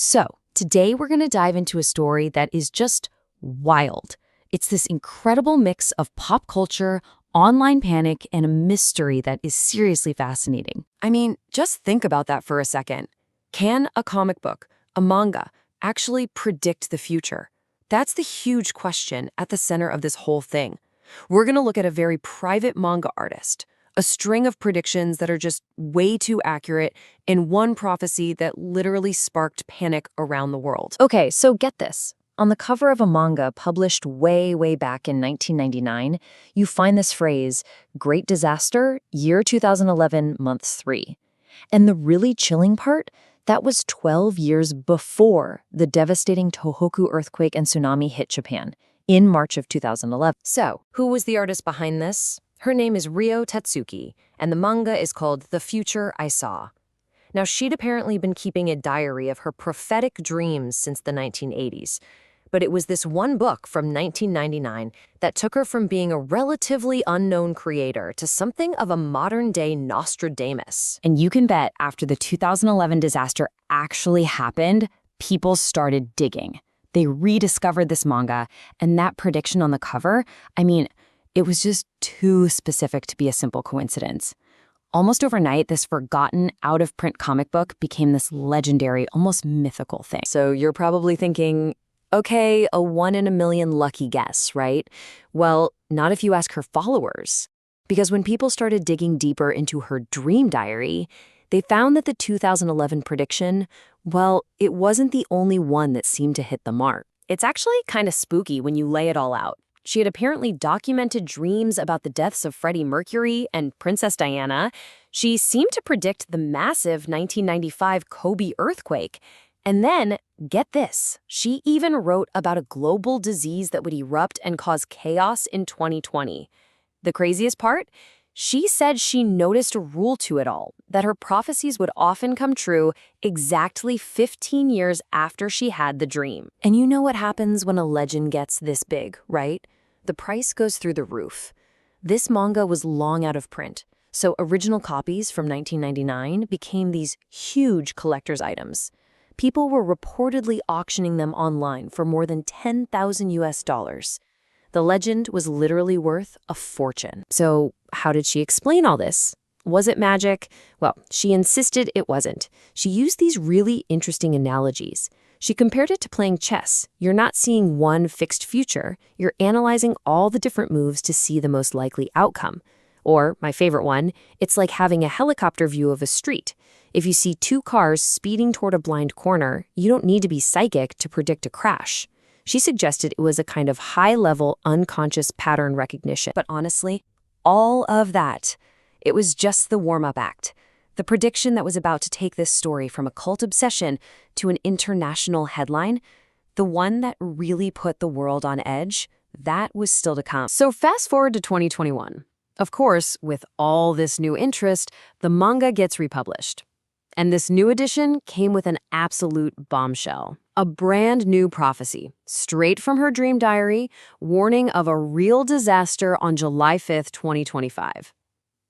So, today we're going to dive into a story that is just wild. It's this incredible mix of pop culture, online panic, and a mystery that is seriously fascinating. I mean, just think about that for a second. Can a comic book, a manga, actually predict the future? That's the huge question at the center of this whole thing. We're going to look at a very private manga artist, a string of predictions that are just way too accurate, and one prophecy that literally sparked panic around the world. Okay, so get this. On the cover of a manga published way back in 1999, you find this phrase, Great Disaster, Year 2011, Month 3. And the really chilling part? That was 12 years before the devastating Tohoku earthquake and tsunami hit Japan in March of 2011. So, who was the artist behind this? Her name is Ryo Tatsuki, and the manga is called The Future I Saw. Now, she'd apparently been keeping a diary of her prophetic dreams since the 1980s. But it was this one book from 1999 that took her from being a relatively unknown creator to something of a modern-day Nostradamus. And you can bet after the 2011 disaster actually happened, people started digging. They rediscovered this manga, and that prediction on the cover, it was just too specific to be a simple coincidence. Almost overnight, this forgotten, out-of-print comic book became this legendary, almost mythical thing. So you're probably thinking, okay, a 1 in a million lucky guess, right? Well, not if you ask her followers. Because when people started digging deeper into her dream diary, they found that the 2011 prediction, well, it wasn't the only one that seemed to hit the mark. It's actually kind of spooky when you lay it all out. She had apparently documented dreams about the deaths of Freddie Mercury and Princess Diana. She seemed to predict the massive 1995 Kobe earthquake. And then, get this, she even wrote about a global disease that would erupt and cause chaos in 2020. The craziest part? She said she noticed a rule to it all, that her prophecies would often come true exactly 15 years after she had the dream. And you know what happens when a legend gets this big, right? The price goes through the roof. This manga was long out of print, so original copies from 1999 became these huge collector's items. People were reportedly auctioning them online for more than $10,000. The legend was literally worth a fortune. So how did she explain all this? Was it magic? Well, she insisted it wasn't. She used these really interesting analogies. She compared it to playing chess. You're not seeing one fixed future. You're analyzing all the different moves to see the most likely outcome. Or, my favorite one, it's like having a helicopter view of a street. If you see two cars speeding toward a blind corner, you don't need to be psychic to predict a crash. She suggested it was a kind of high-level, unconscious pattern recognition. But honestly, all of that, it was just the warm-up act. The prediction that was about to take this story from a cult obsession to an international headline, the one that really put the world on edge, that was still to come. So fast forward to 2021. Of course, with all this new interest, the manga gets republished. And this new edition came with an absolute bombshell. A brand new prophecy, straight from her dream diary, warning of a real disaster on July 5th, 2025.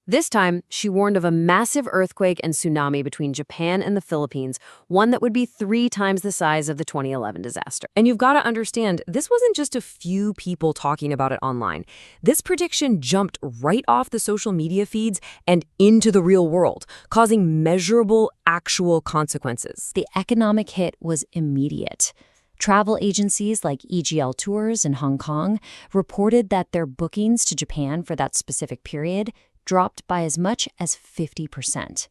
This time, she warned of a massive earthquake and tsunami between Japan and the Philippines, one that would be 3 times the size of the 2011 disaster. And you've got to understand, this wasn't just a few people talking about it online. This prediction jumped right off the social media feeds and into the real world, causing measurable, actual consequences. The economic hit was immediate. Travel agencies like EGL Tours in Hong Kong reported that their bookings to Japan for that specific period dropped by as much as 50%.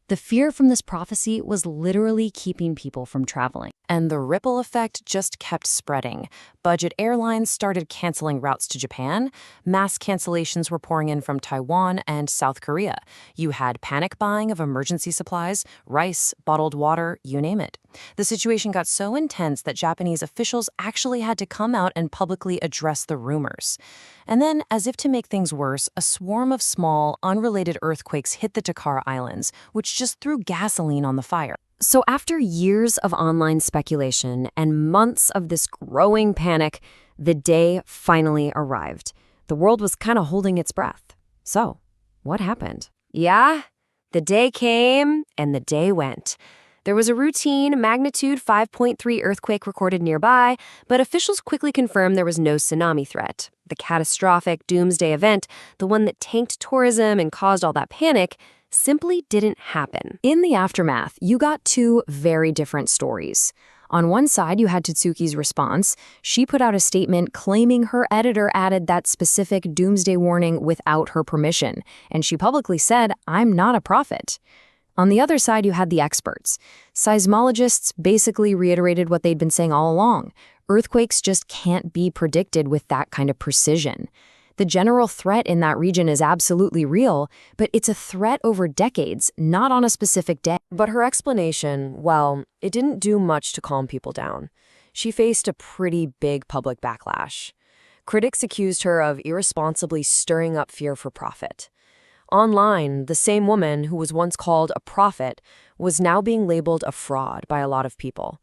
The fear from this prophecy was literally keeping people from traveling. And the ripple effect just kept spreading. Budget airlines started canceling routes to Japan. Mass cancellations were pouring in from Taiwan and South Korea. You had panic buying of emergency supplies, rice, bottled water, you name it. The situation got so intense that Japanese officials actually had to come out and publicly address the rumors. And then, as if to make things worse, a swarm of small, unrelated earthquakes hit the Takara Islands, which just threw gasoline on the fire. So after years of online speculation and months of this growing panic, the day finally arrived. The world was kind of holding its breath. So, what happened? Yeah, the day came and the day went. There was a routine magnitude 5.3 earthquake recorded nearby, but officials quickly confirmed there was no tsunami threat. The catastrophic doomsday event, the one that tanked tourism and caused all that panic, simply didn't happen. In the aftermath, you got two very different stories. On one side, you had Tatsuki's response. She put out a statement claiming her editor added that specific doomsday warning without her permission, and she publicly said, "I'm not a prophet." On the other side, you had the experts. Seismologists basically reiterated what they'd been saying all along. Earthquakes just can't be predicted with that kind of precision. The general threat in that region is absolutely real, but it's a threat over decades, not on a specific day. But her explanation, well, it didn't do much to calm people down. She faced a pretty big public backlash. Critics accused her of irresponsibly stirring up fear for profit. Online, the same woman who was once called a prophet was now being labeled a fraud by a lot of people,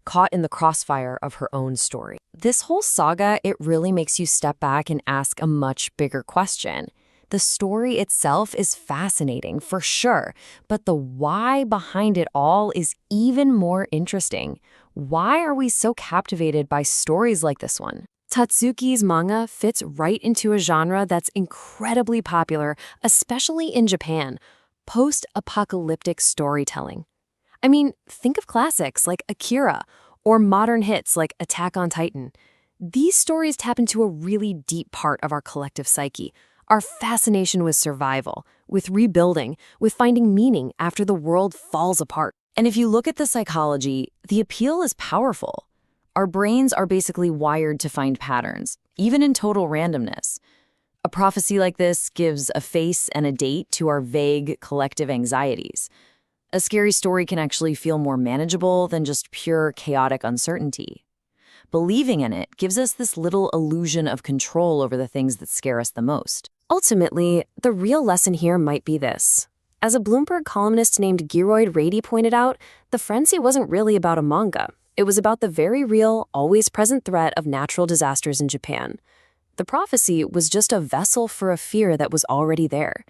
caught in the crossfire of her own story. This whole saga, it really makes you step back and ask a much bigger question. The story itself is fascinating, for sure, but the why behind it all is even more interesting. Why are we so captivated by stories like this one? Tatsuki's manga fits right into a genre that's incredibly popular, especially in Japan, post-apocalyptic storytelling. I mean, think of classics like Akira or modern hits like Attack on Titan. These stories tap into a really deep part of our collective psyche, our fascination with survival, with rebuilding, with finding meaning after the world falls apart. And if you look at the psychology, the appeal is powerful. Our brains are basically wired to find patterns, even in total randomness. A prophecy like this gives a face and a date to our vague collective anxieties. A scary story can actually feel more manageable than just pure chaotic uncertainty. Believing in it gives us this little illusion of control over the things that scare us the most. Ultimately, the real lesson here might be this. As a Bloomberg columnist named Giroid Rady pointed out, the frenzy wasn't really about a manga. It was about the very real, always present threat of natural disasters in Japan. The prophecy was just a vessel for a fear that was already there.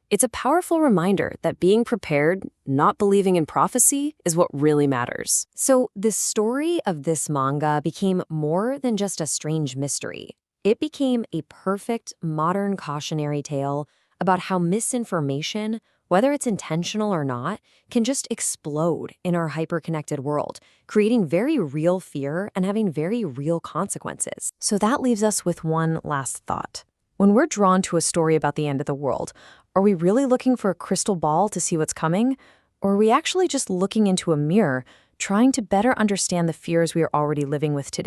It's a powerful reminder that being prepared, not believing in prophecy, is what really matters. So the story of this manga became more than just a strange mystery. It became a perfect modern cautionary tale about how misinformation, whether it's intentional or not, can just explode in our hyper-connected world, creating very real fear and having very real consequences. So that leaves us with one last thought. When we're drawn to a story about the end of the world, are we really looking for a crystal ball to see what's coming? Or are we actually just looking into a mirror, trying to better understand the fears we are already living with today?